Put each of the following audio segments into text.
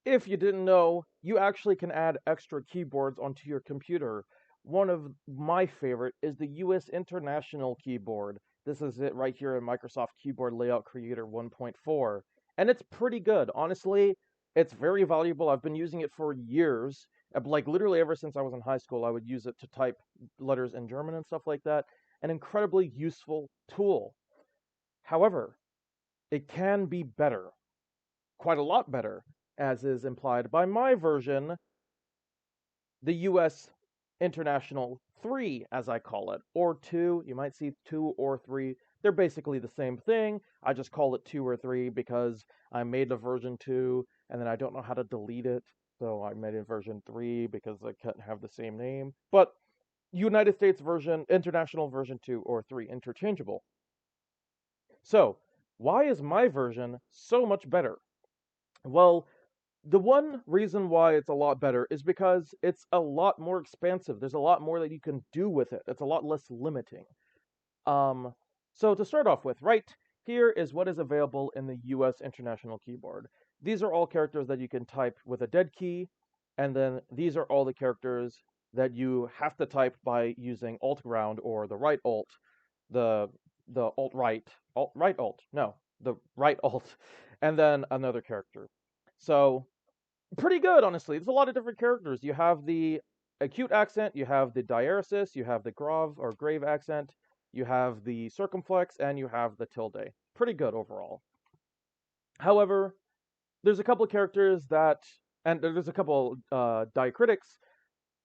If you didn't know, you actually can add extra keyboards onto your computer. One of my favorite is the US International keyboard. This is it right here in Microsoft Keyboard Layout Creator 1.4. And it's pretty good. Honestly, it's very valuable. I've been using it for years. Like literally ever since I was in high school, I would use it to type letters in German and stuff like that. An incredibly useful tool. However, it can be better, quite a lot better, as is implied by my version, the US International 3, as I call it, or 2. You might see 2 or 3. They're basically the same thing. I just call it 2 or 3 because I made a version 2 and then I don't know how to delete it. So I made a version 3 because I can't have the same name. But United States version, international version 2 or 3, interchangeable. So, why is my version so much better? Well, the one reason why it's a lot better is because it's a lot more expansive. There's a lot more that you can do with it. It's a lot less limiting. Um, so to start off with, right here is what is available in the US International Keyboard. These are all characters that you can type with a dead key, and then these are all the characters that you have to type by using Alt Ground or the right Alt, the the Alt right Alt, no, the right Alt, and then another character. So pretty good, honestly. There's a lot of different characters. You have the acute accent, you have the diaresis, you have the grave or grave accent, you have the circumflex, and you have the tilde. Pretty good overall. However, there's a couple of characters that, and there's a couple diacritics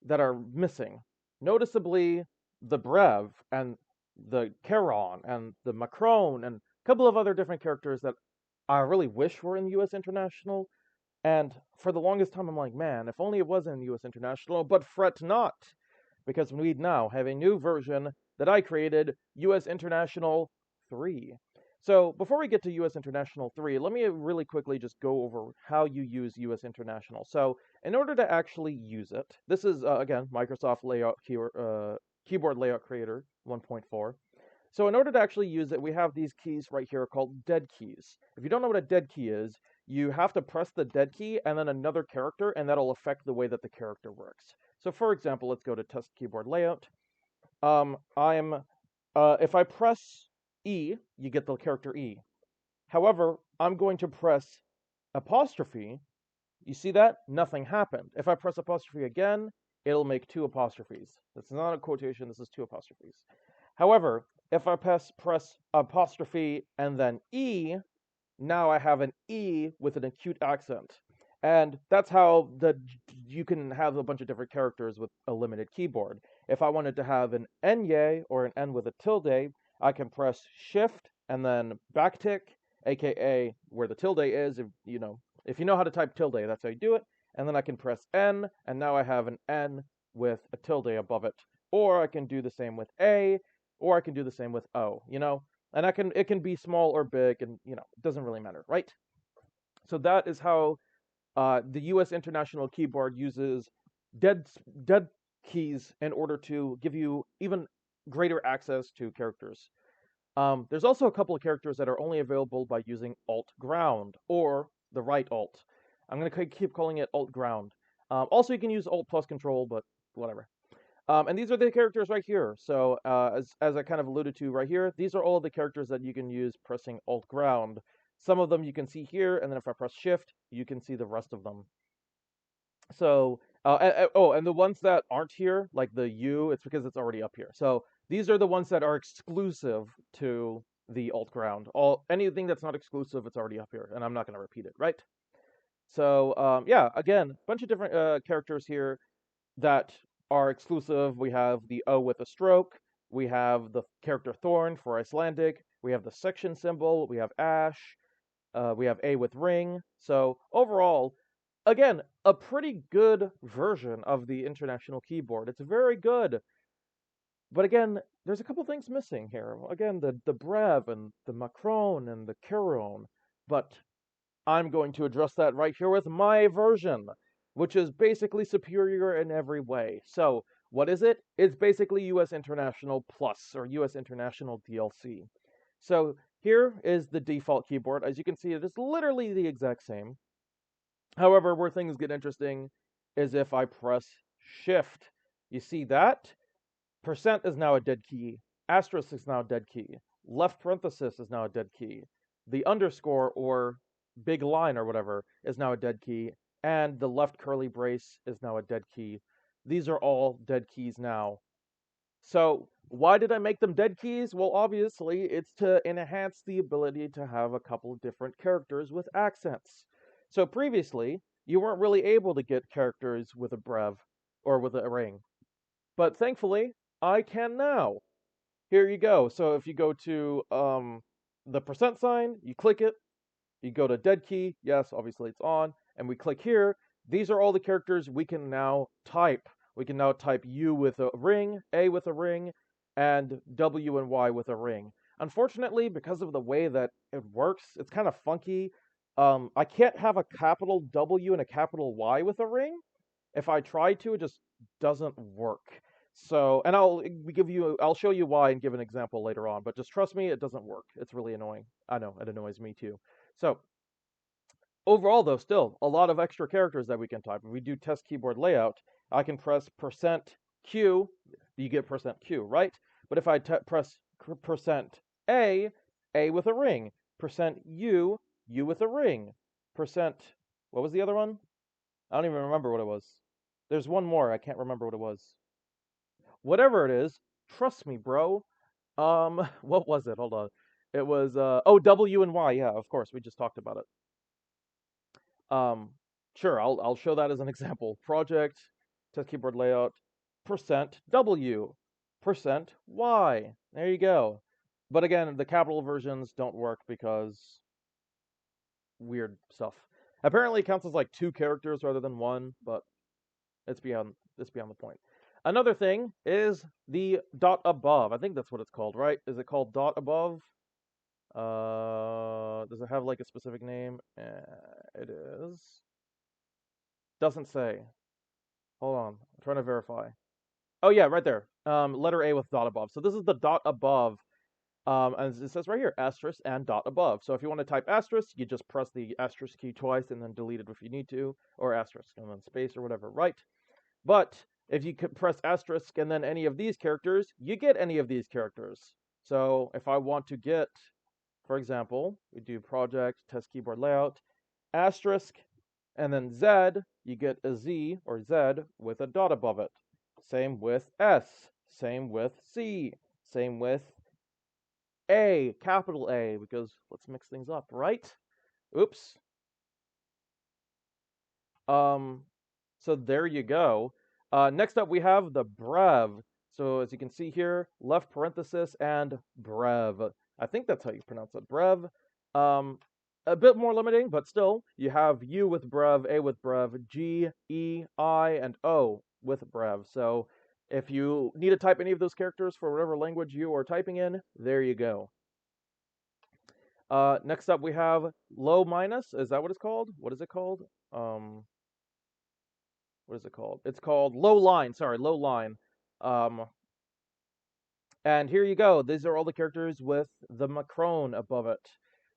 that are missing. Noticeably, the brev and the charon and the macron and a couple of other different characters that I really wish were in US International. And for the longest time, I'm like, man, if only it was in US International, but fret not, because we now have a new version that I created, US International 3. So before we get to US International 3, let me really quickly just go over how you use US International. So in order to actually use it, this is, again, Microsoft Keyboard Layout Creator 1.4. So in order to actually use it, we have these keys right here called dead keys. If you don't know what a dead key is, you have to press the dead key and then another character, and that'll affect the way that the character works. So for example, let's go to test keyboard layout. If I press E, you get the character E. However, I'm going to press apostrophe. You see that? Nothing happened. If I press apostrophe again, it'll make two apostrophes. That's not a quotation, this is two apostrophes. However, if I press apostrophe and then E, now I have an E with an acute accent. And that's how you can have a bunch of different characters with a limited keyboard. If I wanted to have an Enye or an N with a tilde, I can press Shift and then backtick, aka where the tilde is. If you know how to type tilde, that's how you do it. And then I can press N, and now I have an N with a tilde above it. Or I can do the same with A, or I can do the same with O. And it can be small or big, and it doesn't really matter, right? So that is how the U.S. International Keyboard uses dead dead keys in order to give you even greater access to characters. There's also a couple of characters that are only available by using Alt Ground or the right Alt. I'm going to keep calling it Alt Ground. Also, you can use Alt plus Control, but whatever. And these are the characters right here. So as I kind of alluded to right here, these are all of the characters that you can use pressing Alt Ground. Some of them you can see here, and then if I press Shift, you can see the rest of them. So, and the ones that aren't here, like the U, it's because it's already up here. So these are the ones that are exclusive to the Alt Ground. Anything that's not exclusive, it's already up here, and I'm not going to repeat it, right? So yeah, again, a bunch of different characters here that are exclusive. We have the O with a stroke. We have the character Thorn for Icelandic. We have the section symbol. We have Ash. We have A with ring. So overall, again, a pretty good version of the international keyboard. It's very good. But again, there's a couple things missing here. Again, the brev and the macron and the charon. But I'm going to address that right here with my version, which is basically superior in every way. So, what is it? It's basically US International Plus or US International DLC. So, here is the default keyboard. As you can see, it is literally the exact same. However, where things get interesting is if I press Shift. You see that? Percent is now a dead key. Asterisk is now a dead key. Left parenthesis is now a dead key. The underscore or big line or whatever is now a dead key. And the left curly brace is now a dead key. These are all dead keys now. So why did I make them dead keys? Well, obviously, it's to enhance the ability to have a couple of different characters with accents. So previously, you weren't really able to get characters with a brev or with a ring. But thankfully, I can now. Here you go. So if you go to the percent sign, you click it, you go to dead key, yes, obviously it's on, and we click here. These are all the characters we can now type. We can now type U with a ring, A with a ring, and W and Y with a ring. Unfortunately, because of the way that it works, it's kind of funky. I can't have a capital W and a capital Y with a ring. If I try to, it just doesn't work. So, and I'll show you why and give an example later on, but just trust me, it doesn't work. It's really annoying. I know, it annoys me too. So, overall though, still, a lot of extra characters that we can type. If we do test keyboard layout, I can press percent Q, you get percent Q, right? But if I press percent A with a ring, percent U with a ring, percent, what was the other one? I don't even remember what it was. There's one more, I can't remember what it was. Whatever it is, trust me, bro. What was it? Hold on. It was oh, W and Y. Yeah, of course, we just talked about it. Sure, I'll show that as an example. Project, test keyboard layout, percent W, percent Y. There you go. But again, the capital versions don't work because weird stuff. Apparently, it counts as like 2 characters rather than 1, but it's beyond the point. Another thing is the dot above. I think that's what it's called, right? Is it called dot above? Does it have like a specific name? It is. Doesn't say. Hold on. I'm trying to verify. Oh yeah, right there. Letter A with dot above. So this is the dot above. And it says right here, asterisk and dot above. So if you want to type asterisk, you just press the asterisk key twice and then delete it if you need to, or asterisk and then space or whatever, right? But if you could press asterisk and then any of these characters, you get any of these characters. So if I want to get, for example, we do project, test keyboard layout, asterisk, and then Z, you get a Z or Z with a dot above it. Same with S, same with C, same with A, capital A, because let's mix things up, right? Oops. So there you go. Next up, we have the brev. So as you can see here, left parenthesis and brev. I think that's how you pronounce it, brev. A bit more limiting, but still, you have U with brev, A with brev, G, E, I, and O with brev. So if you need to type any of those characters for whatever language you are typing in, there you go. Next up, we have low minus. Is that what it's called? What is it called? What is it called? It's called low line. Sorry, low line. Um, and here you go. These are all the characters with the Macron above it.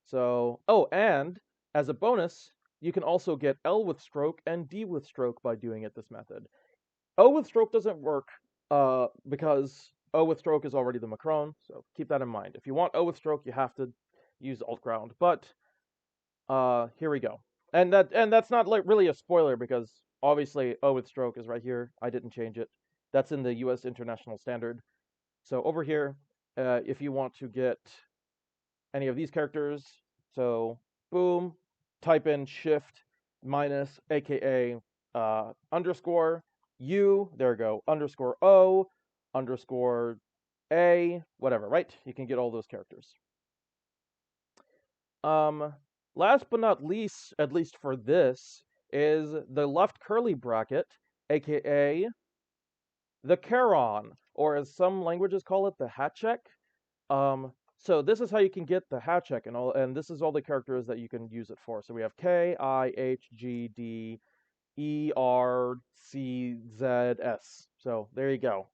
So, oh, and as a bonus, you can also get L with stroke and D with stroke by doing it this method. O with stroke doesn't work because O with stroke is already the Macron, so keep that in mind. If you want O with stroke, you have to use alt ground. But here we go. And that's not like really a spoiler because obviously O with stroke is right here. I didn't change it. That's in the US International Standard. So over here, if you want to get any of these characters, so boom, type in shift minus aka underscore U, there we go, underscore O, underscore A, whatever, right? You can get all those characters. Last but not least, at least for this, is the left curly bracket, aka the caron, or as some languages call it, the hat check. So this is how you can get the hat check and this is all the characters that you can use it for. So we have K, I, H, G, D, E, R, C, Z, S. So there you go.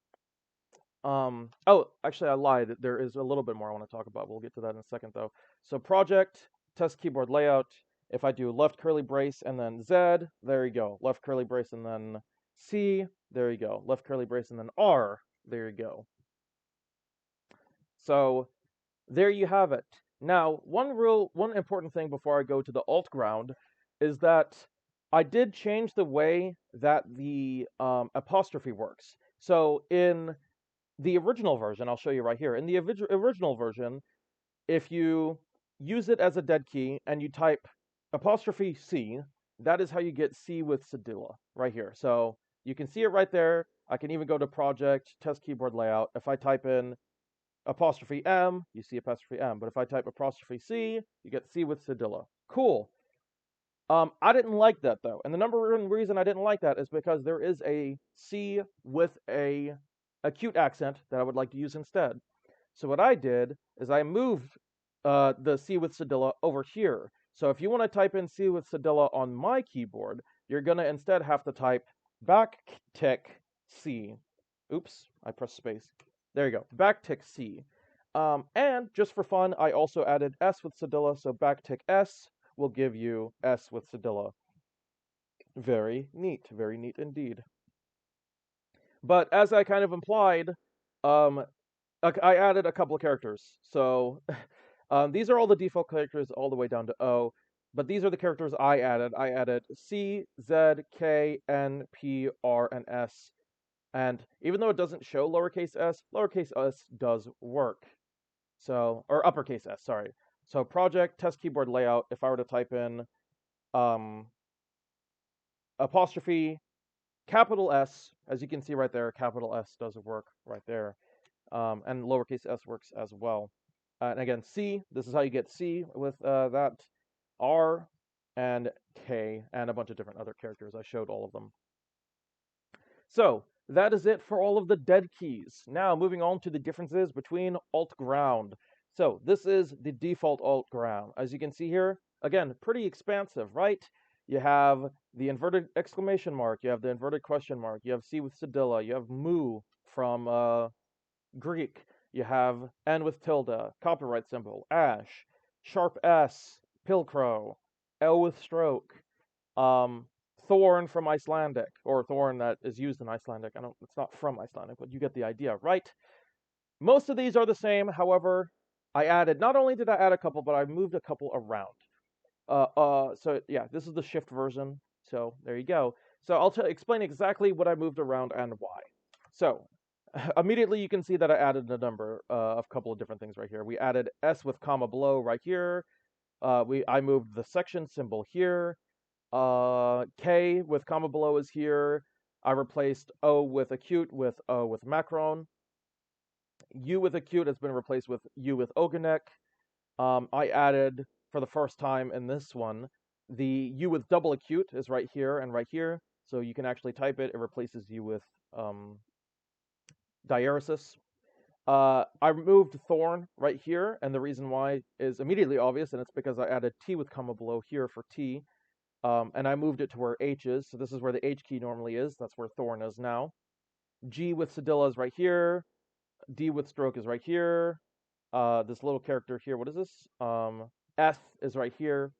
Oh, actually I lied. There is a little bit more I want to talk about. We'll get to that in a second though. So project, test keyboard layout. If I do left curly brace and then Z, there you go. Left curly brace and then C, there you go. Left curly brace and then R, there you go. So there you have it. Now, one important thing before I go to the alt ground is that I did change the way that the apostrophe works. So in the original version, I'll show you right here. In the original version, if you use it as a dead key and you type apostrophe C, that is how you get C with Cedilla right here. So you can see it right there. I can even go to project, test keyboard layout. If I type in apostrophe M, you see apostrophe M. But if I type apostrophe C, you get C with Cedilla. Cool. I didn't like that though. And the number one reason I didn't like that is because there is a C with a acute accent that I would like to use instead. So what I did is I moved the C with Cedilla over here. So if you want to type in C with Cedilla on my keyboard, you're going to instead have to type backtick C. Oops, I pressed space. There you go, backtick C. And just for fun, I also added S with Cedilla, so backtick S will give you S with Cedilla. Very neat indeed. But as I kind of implied, I added a couple of characters. So these are all the default characters all the way down to O, but these are the characters I added. I added C, Z, K, N, P, R, and S. And even though it doesn't show lowercase s does work. So, or uppercase s, sorry. So project, test keyboard layout, if I were to type in apostrophe, capital S, as you can see right there, capital S does work right there. And lowercase s works as well. And again, C, this is how you get C with that. R and K, and a bunch of different other characters. I showed all of them. So, that is it for all of the dead keys. Now, moving on to the differences between alt ground. So, this is the default alt ground. As you can see here, again, pretty expansive, right? You have the inverted exclamation mark, you have the inverted question mark, you have C with Cedilla, you have mu from Greek, you have N with tilde, copyright symbol, ash, sharp S, pilcrow, L with stroke, thorn from Icelandic, or thorn that is used in Icelandic. It's not from Icelandic, but you get the idea, right? Most of these are the same. However, not only did I add a couple, but I moved a couple around. So yeah, this is the shift version. So there you go. So I'll explain exactly what I moved around and why. So immediately you can see that I added a number of couple of different things right here. We added S with comma below right here. I moved the section symbol here. K with comma below is here. I replaced O with acute with O with macron. U with acute has been replaced with U with ogonek. I added, for the first time in this one, the U with double acute is right here and right here. So you can actually type it. It replaces U with diaresis. I removed thorn right here, and the reason why is immediately obvious, and it's because I added T with comma below here for T. And I moved it to where H is, so this is where the H key normally is. That's where thorn is now. G with Cedilla is right here. D with stroke is right here. This little character here, what is this? F is right here.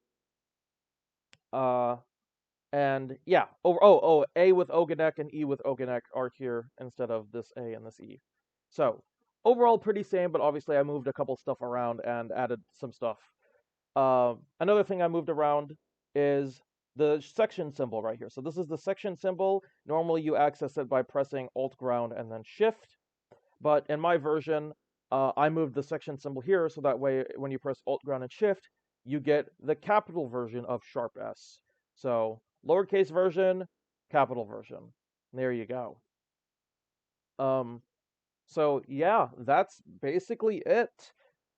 And yeah, A with ogonek and E with ogonek are here instead of this A and this E. So overall pretty same, but obviously I moved a couple stuff around and added some stuff. Another thing I moved around is the section symbol right here. So this is the section symbol. Normally you access it by pressing Alt ground and then Shift. But in my version, I moved the section symbol here so that way when you press Alt ground and Shift, you get the capital version of sharp S. So lowercase version, capital version. There you go. So yeah, that's basically it.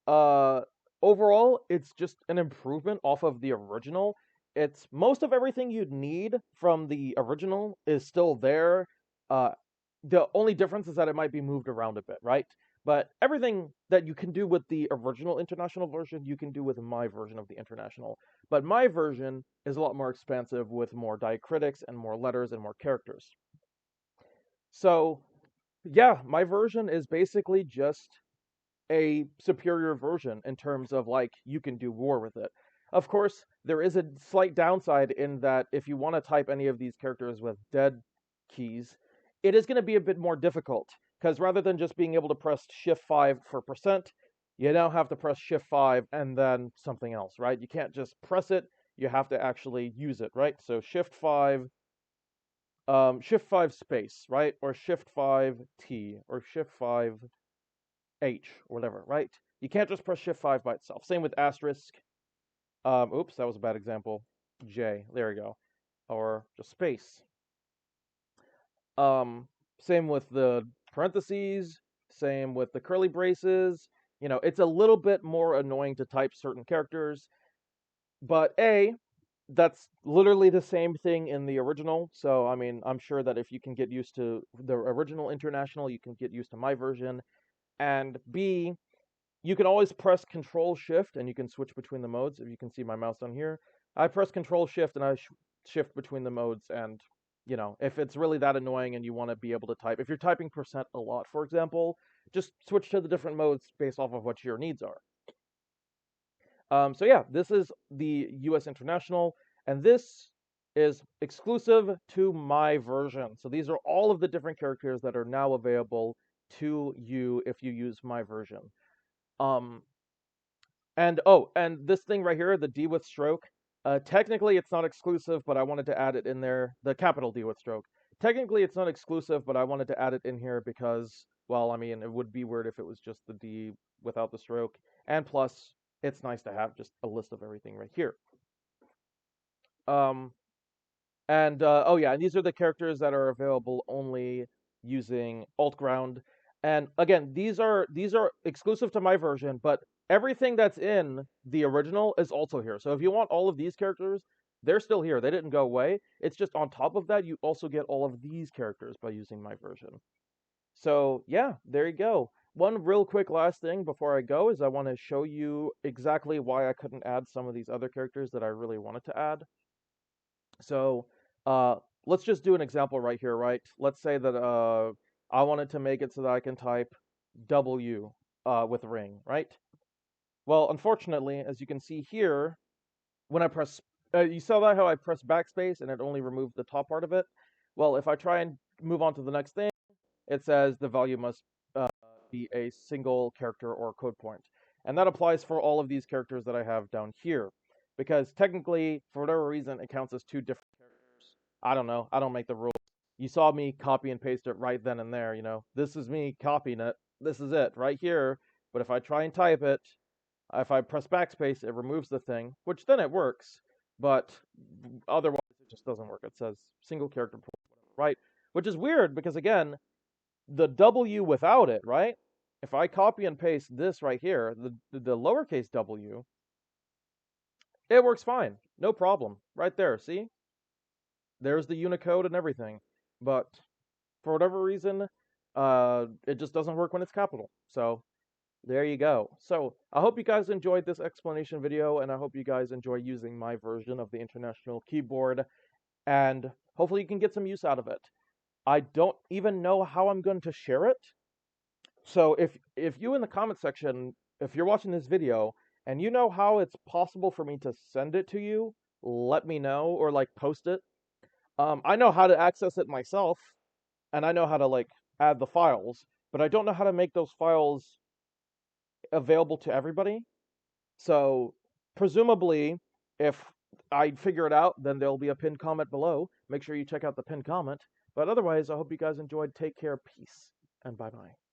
Overall, it's just an improvement off of the original. It's most of everything you'd need from the original is still there. The only difference is that it might be moved around a bit, right? But everything that you can do with the original international version, you can do with my version of the international. But my version is a lot more expansive with more diacritics and more letters and more characters. So, yeah, my version is basically just a superior version in terms of like you can do more with it. Of course, there is a slight downside in that if you want to type any of these characters with dead keys, it is going to be a bit more difficult because rather than just being able to press Shift 5 for percent, you now have to press Shift 5 and then something else, right? You can't just press it, you have to actually use it, right? So Shift 5 space, right? Or Shift 5 T or Shift 5 H, whatever, right? You can't just press Shift 5 by itself. Same with asterisk. Oops, that was a bad example. J, there we go. Or just space. Same with the parentheses, same with the curly braces. You know, it's a little bit more annoying to type certain characters, but that's literally the same thing in the original. So, I mean, I'm sure that if you can get used to the original International, you can get used to my version. And B, you can always press Control Shift and you can switch between the modes. If you can see my mouse down here, I press Control Shift and I shift between the modes. And you know, if it's really that annoying and you want to be able to type, if you're typing percent a lot, for example, just switch to the different modes based off of what your needs are. So yeah, this is the US International, and this is exclusive to my version. So these are all of the different characters that are now available to you if you use my version. Um, and oh, and this thing right here, the D with stroke, technically it's not exclusive, but I wanted to add it in there. The capital D with stroke. Technically it's not exclusive, but I wanted to add it in here because, well, I mean, it would be weird if it was just the D without the stroke. And plus, it's nice to have just a list of everything right here. And oh yeah, and these are the characters that are available only using alt ground. And again, these are exclusive to my version, but everything that's in the original is also here. So if you want all of these characters, they're still here. They didn't go away. It's just on top of that, you also get all of these characters by using my version. So yeah, there you go. One real quick last thing before I go is I want to show you exactly why I couldn't add some of these other characters that I really wanted to add. So let's just do an example right here, right? Let's say that I wanted to make it so that I can type W with ring, right? Well, unfortunately, as you can see here, when I press, you saw that how I press backspace and it only removed the top part of it? Well, if I try and move on to the next thing, it says the value must be a single character or code point. And that applies for all of these characters that I have down here. Because technically, for whatever reason, it counts as two different characters. I don't know. I don't make the rules. You saw me copy and paste it right then and there, you know. This is me copying it. This is it, right here. But if I try and type it, if I press backspace, it removes the thing, which then it works. But otherwise, it just doesn't work. It says single character, right? Which is weird because, again, the W without it, right? If I copy and paste this right here, the lowercase w, it works fine. No problem. Right there, see? There's the Unicode and everything. But for whatever reason, it just doesn't work when it's capital. So there you go. So I hope you guys enjoyed this explanation video, and I hope you guys enjoy using my version of the International Keyboard, and hopefully you can get some use out of it. I don't even know how I'm going to share it. So if you in the comment section, if you're watching this video and you know how it's possible for me to send it to you, let me know or like post it. I know how to access it myself, and I know how to like add the files, but I don't know how to make those files available to everybody. So presumably, if I figure it out, then there'll be a pinned comment below. Make sure you check out the pinned comment. But otherwise, I hope you guys enjoyed. Take care, peace, and bye-bye.